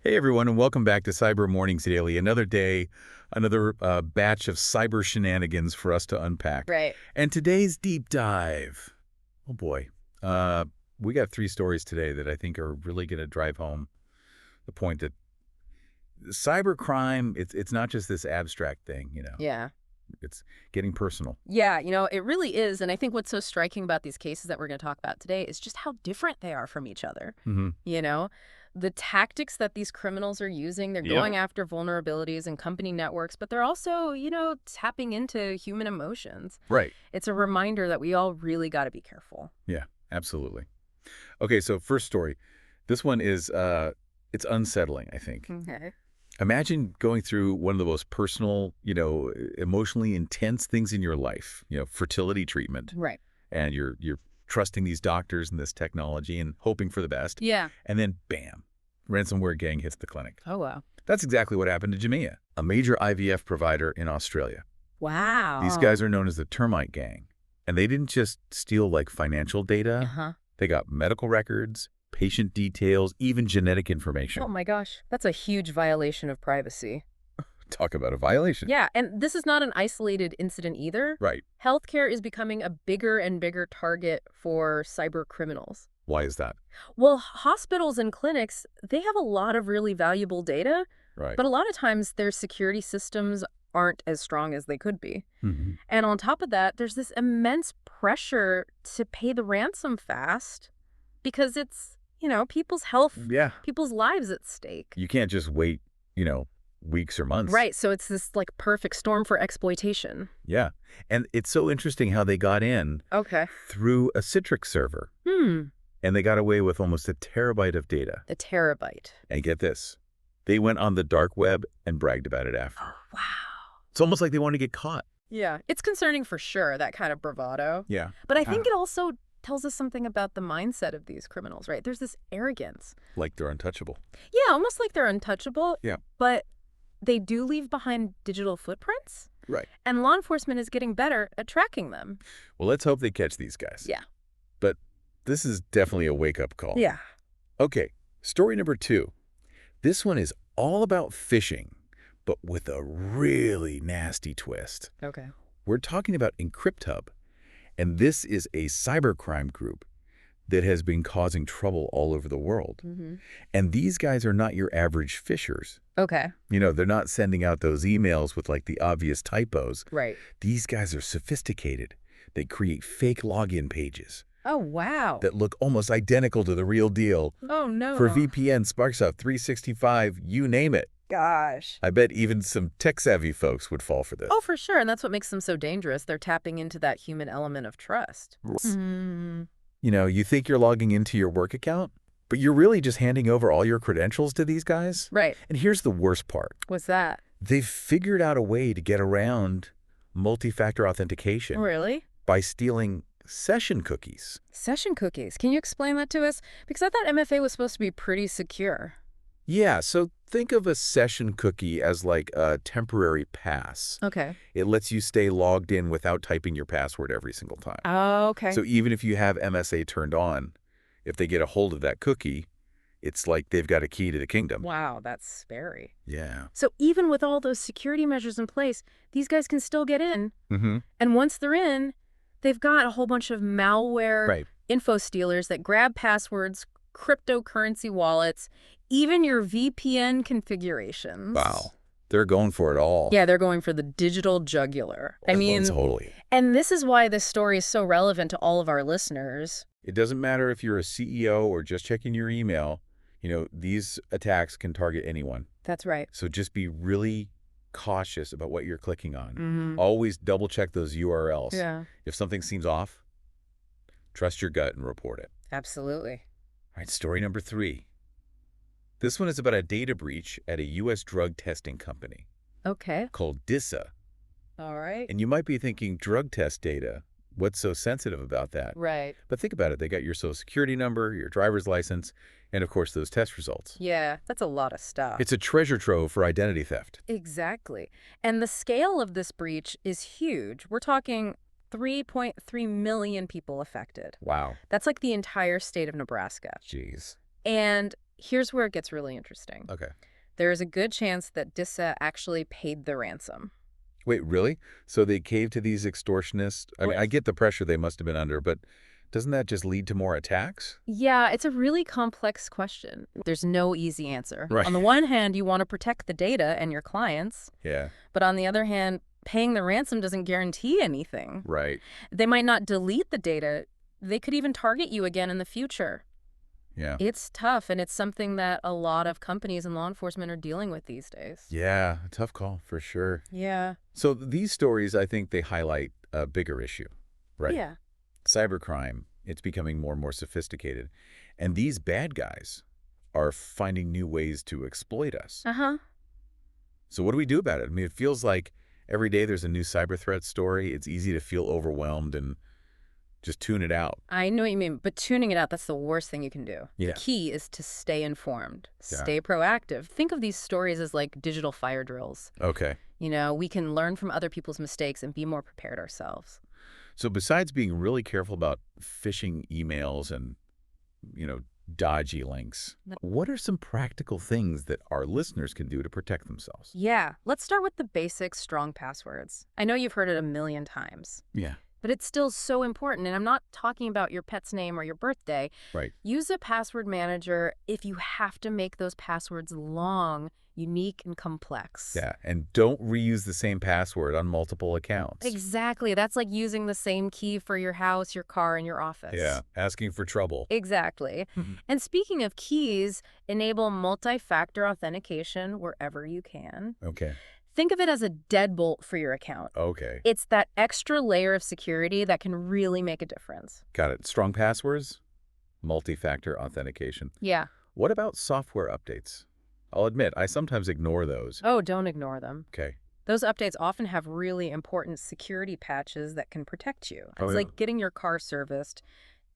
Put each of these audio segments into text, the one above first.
Hey everyone, and welcome back to Cyber Mornings Daily. Another day, another batch of cyber shenanigans for us to unpack. Right. And today's deep dive. Oh boy, uh, we got three stories today that I think are really going to drive home the point that cybercrime, it's not just this abstract thing, Yeah. it's getting personal. Yeah, it really is. And I think what's so striking about these cases that we're going to talk about today is just how different they are from each other. Mm-hmm. You know, the tactics that these criminals are using, they're Yeah. going after vulnerabilities in company networks, but they're also, tapping into human emotions. Right. It's a reminder that we all really got to be careful. Yeah, absolutely. Okay, so first story. This one is, it's unsettling, I think. Okay. Imagine going through one of the most personal, emotionally intense things in your life, fertility treatment, Right. and you're trusting these doctors and this technology and hoping for the best. Yeah. And then, bam, ransomware gang hits the clinic. Oh, wow. That's exactly what happened to Genea, a major IVF provider in Australia. Wow. These guys are known as the Termite gang, and they didn't just steal like financial data. Uh-huh. They got medical records, patient details, even genetic information. Oh, my gosh. That's a huge violation of privacy. Talk about a violation. Yeah, and this is not an isolated incident either. Right. Healthcare is becoming a bigger and bigger target for cyber criminals. Why is that? Well, hospitals and clinics, they have a lot of really valuable data, Right. but a lot of times their security systems aren't as strong as they could be. Mm-hmm. And on top of that, there's this immense pressure to pay the ransom fast because it's, people's health, Yeah. people's lives at stake. You can't just wait, weeks or months. Right, so it's this perfect storm for exploitation. Yeah. And it's so interesting how they got in Okay. through a Citrix server. Hmm. And they got away with almost a terabyte of data. The terabyte. And get this, they went on the dark web and bragged about it after. Oh, wow. It's almost like they wanted to get caught. Yeah, it's concerning for sure, that kind of bravado. Yeah. But I think it also tells us something about the mindset of these criminals, right? There's this arrogance. Like they're untouchable. Yeah, almost like they're untouchable. Yeah. But they do leave behind digital footprints. Right. And law enforcement is getting better at tracking them. Well, let's hope they catch these guys. Yeah. But this is definitely a wake-up call. Yeah. Okay, story number 2. This one is all about phishing, but with a really nasty twist. Okay. We're talking about EncryptHub, and this is a cybercrime group that has been causing trouble all over the world. Mm-hmm. And these guys are not your average phishers. Okay. They're not sending out those emails with like the obvious typos. Right. These guys are sophisticated. They create fake login pages Oh, wow. that look almost identical to the real deal. Oh, no. For VPN, SparkSoft 365, you name it. Gosh. I bet even some tech-savvy folks would fall for this. Oh, for sure. And that's what makes them so dangerous. They're tapping into that human element of trust. Mm. You think you're logging into your work account, but you're really just handing over all your credentials to these guys? Right. And here's the worst part. What's that? They've figured out a way to get around multi-factor authentication Really? by stealing session cookies. Session cookies. Can you explain that to us? Because I thought MFA was supposed to be pretty secure. Yeah, so think of a session cookie as like a temporary pass. Okay. It lets you stay logged in without typing your password every single time. Oh, okay. So even if you have MSA turned on, if they get a hold of that cookie, it's like they've got a key to the kingdom. Wow, that's scary. Yeah. So even with all those security measures in place, these guys can still get in. Mm-hmm. And once they're in, they've got a whole bunch of malware, Right. infostealers that grab passwords, cryptocurrency wallets, even your VPN configurations. Wow. They're going for it all. Yeah, they're going for the digital jugular. I mean, totally. and this is why this story is so relevant to all of our listeners. It doesn't matter if you're a CEO or just checking your email. These attacks can target anyone. That's right. So just be really cautious about what you're clicking on. Mm-hmm. Always double check those URLs. Yeah, If something seems off, trust your gut and report it. absolutely. All right, story number 3. This one is about a data breach at a U.S. drug testing company Okay. called DISA. All right. And you might be thinking, drug test data, what's so sensitive about that? Right. But think about it. They got your social security number, your driver's license, and of course those test results. Yeah, that's a lot of stuff. It's a treasure trove for identity theft. Exactly. And the scale of this breach is huge. We're talking 3.3 million people affected. Wow. That's like the entire state of Nebraska. Jeez. And Here's where it gets really interesting. Okay. There is a good chance that DISA actually paid the ransom. Wait, really? So they caved to these extortionists? I mean, I get the pressure they must have been under, but doesn't that just lead to more attacks? Yeah, it's a really complex question. There's no easy answer. Right. On the one hand, you want to protect the data and your clients, Yeah, but on the other hand, paying the ransom doesn't guarantee anything. right. They might not delete the data. They could even target you again in the future. Yeah. It's tough, and it's something that a lot of companies and law enforcement are dealing with these days. Yeah, a tough call for sure. Yeah. So these stories, I think they highlight a bigger issue, right? Yeah. Cybercrime, it's becoming more and more sophisticated. And these bad guys are finding new ways to exploit us. Uh-huh. So what do we do about it? I mean, it feels like every day there's a new cyber threat story. It's easy to feel overwhelmed and just tune it out. I know what you mean, but tuning it out, that's the worst thing you can do. Yeah. The key is to stay informed, Yeah. stay proactive. Think of these stories as like digital fire drills. Okay. You know, we can learn from other people's mistakes and be more prepared ourselves. So besides being really careful about phishing emails and, dodgy links, what are some practical things that our listeners can do to protect themselves? Yeah, let's start with the basic strong passwords. I know you've heard it a million times, Yeah. but it's still so important. And I'm not talking about your pet's name or your birthday. Right. Use a password manager if you have to make those passwords long, unique, and complex. Yeah. And don't reuse the same password on multiple accounts. Exactly. That's like using the same key for your house, your car, and your office. Yeah. Asking for trouble. Exactly. And speaking of keys, enable multi-factor authentication wherever you can. Okay. Think of it as a deadbolt for your account. Okay. It's that extra layer of security that can really make a difference. Got it. Strong passwords, multi-factor authentication. Yeah. What about software updates? I'll admit, I sometimes ignore those. Oh, don't ignore them. Okay. Those updates often have really important security patches that can protect you. Oh, It's yeah. like getting your car serviced.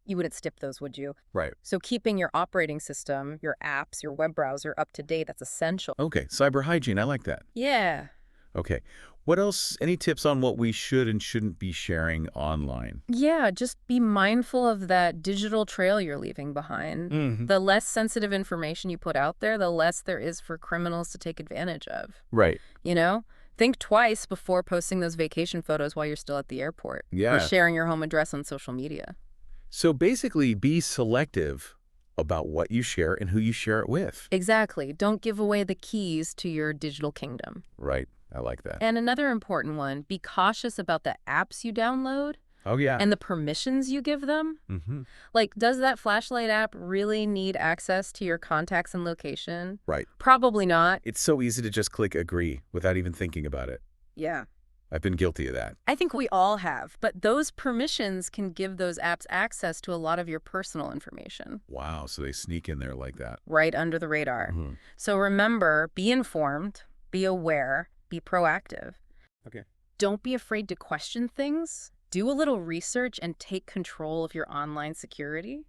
You wouldn't skip those, would you? Right. So keeping your operating system, your apps, your web browser up to date, that's essential. Okay. Cyber hygiene. I like that. Yeah. Okay. What else? Any tips on what we should and shouldn't be sharing online? Yeah, just be mindful of that digital trail you're leaving behind. Mm-hmm. The less sensitive information you put out there, the less there is for criminals to take advantage of. Right. You know? Think twice before posting those vacation photos while you're still at the airport. Yeah. Or sharing your home address on social media. So basically, be selective about what you share and who you share it with. Exactly. Don't give away the keys to your digital kingdom. Right. I like that. And another important one, be cautious about the apps you download Oh, yeah. and the permissions you give them. Mm-hmm. Like, does that flashlight app really need access to your contacts and location? Right. Probably not. It's so easy to just click agree without even thinking about it. Yeah. I've been guilty of that. I think we all have, but those permissions can give those apps access to a lot of your personal information. Wow. So they sneak in there like that. Right under the radar. Mm-hmm. So remember, be informed, be aware, be proactive. Okay. Don't be afraid to question things. Do a little research and take control of your online security.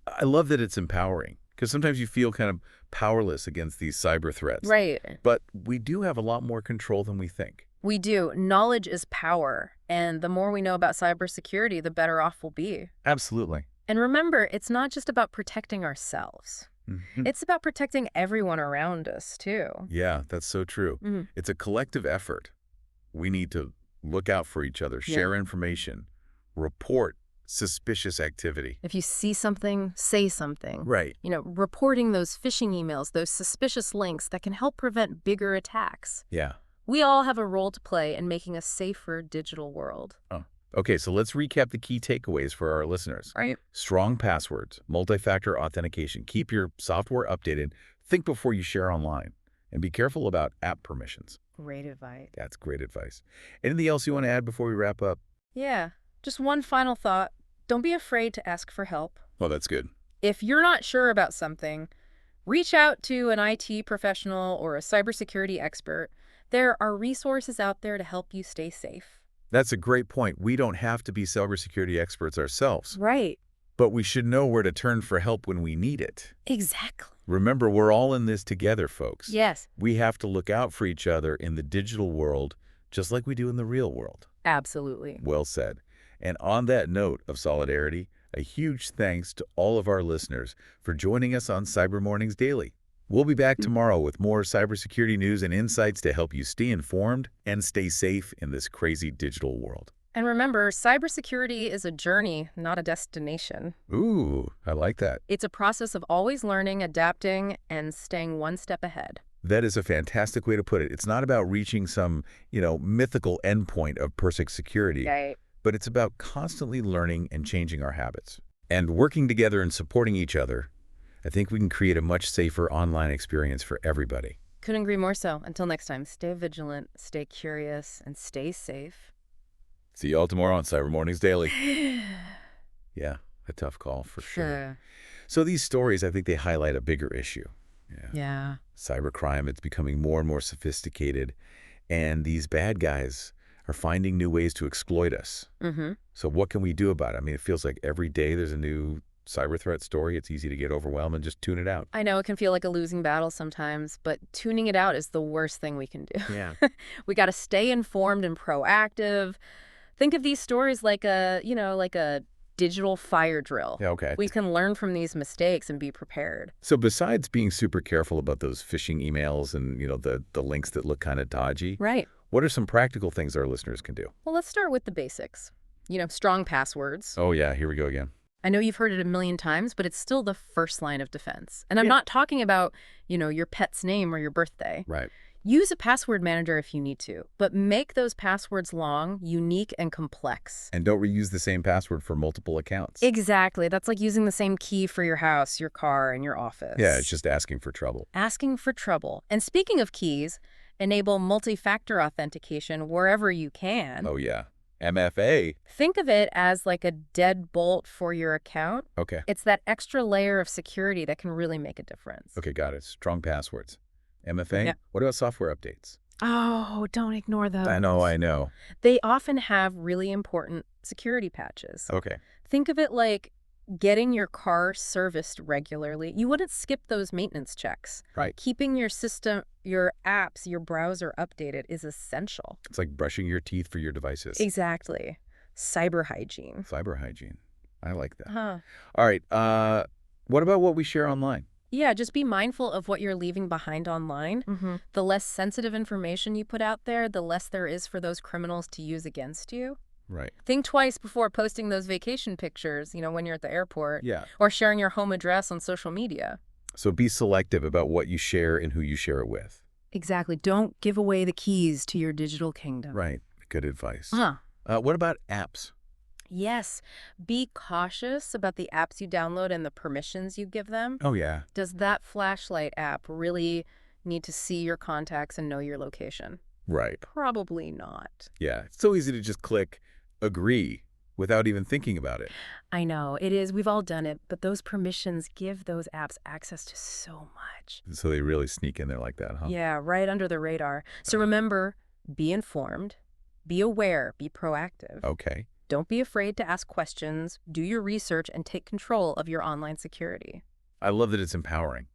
I love that it's empowering because sometimes you feel kind of powerless against these cyber threats. Right. But we do have a lot more control than we think. We do. Knowledge is power. And the more we know about cybersecurity, the better off we'll be. Absolutely. And remember, it's not just about protecting ourselves. Mm-hmm. It's about protecting everyone around us, too. Yeah, that's so true. Mm-hmm. It's a collective effort. We need to look out for each other, share information, report suspicious activity. If you see something, say something. Right. You know, reporting those phishing emails, those suspicious links that can help prevent bigger attacks. Yeah. We all have a role to play in making a safer digital world. Oh. Okay, so let's recap the key takeaways for our listeners. Right. Strong passwords, multi-factor authentication. Keep your software updated. Think before you share online. And be careful about app permissions. Great advice. That's great advice. Anything else you want to add before we wrap up? Yeah. Just one final thought. Don't be afraid to ask for help. Well, that's good. If you're not sure about something, reach out to an IT professional or a cybersecurity expert. There are resources out there to help you stay safe. That's a great point. We don't have to be cybersecurity experts ourselves, Right. but we should know where to turn for help when we need it. Exactly. Remember, we're all in this together, folks. Yes. We have to look out for each other in the digital world, just like we do in the real world. Absolutely. Well said. And on that note of solidarity, A huge thanks to all of our listeners for joining us on Cyber Mornings Daily. We'll be back tomorrow with more cybersecurity news and insights to help you stay informed and stay safe in this crazy digital world. And remember, cybersecurity is a journey, not a destination. Ooh, I like that. It's a process of always learning, adapting, and staying one step ahead. That is a fantastic way to put it. It's not about reaching some, mythical endpoint of perfect security, Right. but it's about constantly learning and changing our habits. And working together and supporting each other, I think we can create a much safer online experience for everybody. Couldn't agree more so. Until next time, stay vigilant, stay curious, and stay safe. See you all tomorrow on Cyber Mornings Daily. Yeah, a tough call for sure. Sure. So these stories, I think they highlight a bigger issue. Yeah. Cybercrime, it's becoming more and more sophisticated, and these bad guys are finding new ways to exploit us. Mm-hmm. So what can we do about it? I mean, it feels like every day there's a new cyber threat story. It's easy to get overwhelmed and just tune it out. I know it can feel like a losing battle sometimes, but tuning it out is the worst thing we can do. Yeah. We got to stay informed and proactive. Think of these stories like a digital fire drill. Yeah, okay. We can learn from these mistakes and be prepared. So besides being super careful about those phishing emails and, the links that look kind of dodgy, Right. what are some practical things our listeners can do? Well, let's start with the basics. Strong passwords. Oh, yeah, here we go again. I know you've heard it a million times, but it's still the first line of defense. And I'm Yeah. not talking about, your pet's name or your birthday. Right. Use a password manager if you need to, but make those passwords long, unique, and complex. And don't reuse the same password for multiple accounts. Exactly. That's like using the same key for your house, your car, and your office. Yeah, it's just asking for trouble. Asking for trouble. And speaking of keys, enable multi-factor authentication wherever you can. Oh, yeah. MFA. Think of it as like a deadbolt for your account. Okay. It's that extra layer of security that can really make a difference. Okay, got it. Strong passwords. MFA? Yeah. What about software updates? Oh, don't ignore those. I know. They often have really important security patches. Okay. Think of it like getting your car serviced regularly. You wouldn't skip those maintenance checks. Right. Keeping your system, your apps, your browser updated is essential. It's like brushing your teeth for your devices. Exactly. Cyber hygiene. Cyber hygiene. I like that. Huh. All right. What about what we share online? Yeah, just be mindful of what you're leaving behind online. Mm-hmm. The less sensitive information you put out there, the less there is for those criminals to use against you. Right. Think twice before posting those vacation pictures, when you're at the airport. Yeah. Or sharing your home address on social media. So be selective about what you share and who you share it with. Exactly. Don't give away the keys to your digital kingdom. Right. Good advice. Huh. What about apps? Yes. Be cautious about the apps you download and the permissions you give them. Oh, yeah. Does that flashlight app really need to see your contacts and know your location? Right. Probably not. Yeah. It's so easy to just click agree without even thinking about it. I know. It is. We've all done it. But those permissions give those apps access to so much. So they really sneak in there like that, huh? Yeah, right under the radar. So remember, be informed, be aware, be proactive. Okay. Don't be afraid to ask questions, do your research, and take control of your online security. I love that it's empowering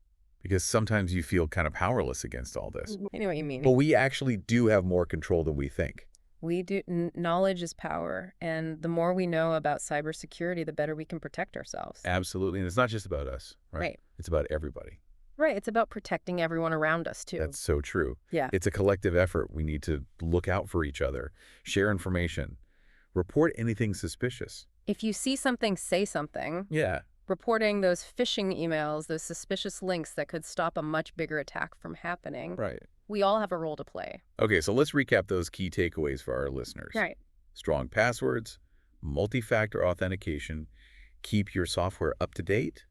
because sometimes you feel kind of powerless against all this. I know what you mean. But we actually do have more control than we think. We do. Knowledge is power, and the more we know about cybersecurity, the better we can protect ourselves. Absolutely. And it's not just about us, right? Right. It's about everybody. Right. It's about protecting everyone around us, too. That's so true. Yeah. It's a collective effort. We need to look out for each other, share information, report anything suspicious. If you see something, say something. Yeah. Reporting those phishing emails, those suspicious links that could stop a much bigger attack from happening. Right. We all have a role to play. Okay, so let's recap those key takeaways for our listeners. Right. Strong passwords, multi-factor authentication, keep your software up to date,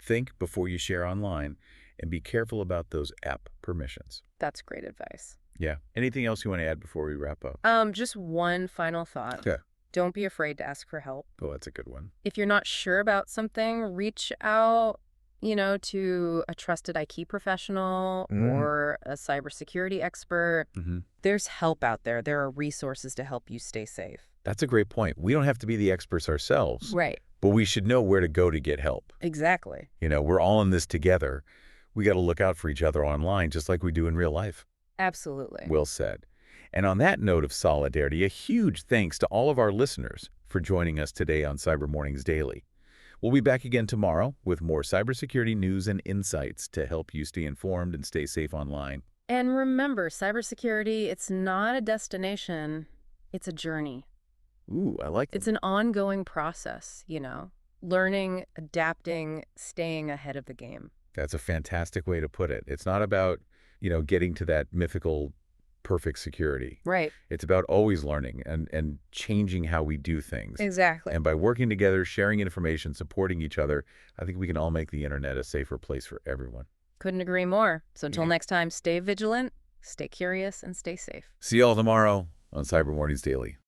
think before you share online, and be careful about those app permissions. That's great advice. Yeah. Anything else you want to add before we wrap up? Just one final thought. Okay. Don't be afraid to ask for help. Oh, that's a good one. If you're not sure about something, reach out, to a trusted IT professional or a cybersecurity expert. Mm-hmm. There's help out there. There are resources to help you stay safe. That's a great point. We don't have to be the experts ourselves, Right. but we should know where to go to get help. Exactly. We're all in this together. We got to look out for each other online just like we do in real life. Absolutely. Well said. And on that note of solidarity, a huge thanks to all of our listeners for joining us today on Cyber Mornings Daily. We'll be back again tomorrow with more cybersecurity news and insights to help you stay informed and stay safe online. And remember, cybersecurity, it's not a destination, it's a journey. Ooh, I like It's that. an ongoing process, learning, adapting, staying ahead of the game. That's a fantastic way to put it. It's not about, getting to that mythical perfect security. Right. It's about always learning and changing how we do things. Exactly. And by working together, sharing information, supporting each other, I think we can all make the internet a safer place for everyone. Couldn't agree more. So until next time, stay vigilant, stay curious, and stay safe. See you all tomorrow on Cyber Mornings Daily.